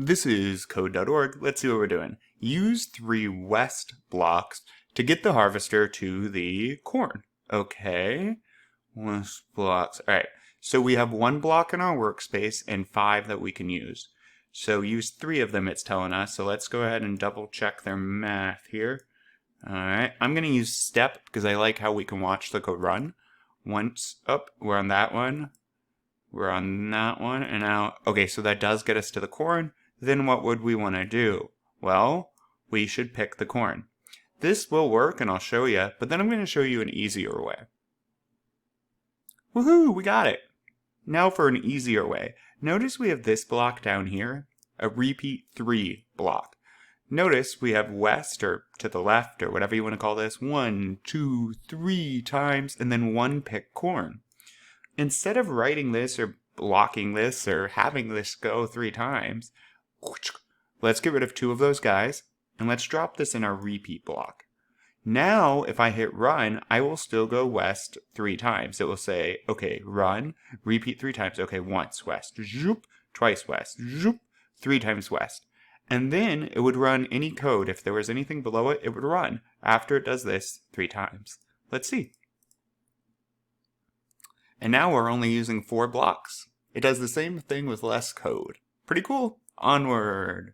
This is code.org. Let's see what we're doing. Use 3 west blocks to get the harvester to the corn. Okay. West blocks. All right. So we have 1 block in our workspace and 5 that we can use. So use 3 of them, it's telling us. So let's go ahead and double check their math here. All right. I'm going to use step because I like how we can watch the code run. Once up, we're on that one. We're on that one. And now, okay, so that does get us to the corn. Then what would we want to do? Well, we should pick the corn. This will work, and I'll show you, but then I'm going to show you an easier way. Woohoo, we got it. Now for an easier way. Notice we have this block down here, a repeat 3 block. Notice we have west, or to the left, or whatever you want to call this, 1, 2, 3 times, and then 1 pick corn. Instead of writing this, or blocking this, or having this go 3 times, let's get rid of 2 of those guys, and let's drop this in our repeat block. Now, if I hit run, I will still go west 3 times. It will say, okay, run, repeat 3 times. Okay, once west, zoop, twice west, zoop, 3 times west. And then it would run any code. If there was anything below it, it would run after it does this 3 times. Let's see. And now we're only using 4 blocks. It does the same thing with less code. Pretty cool. Onward.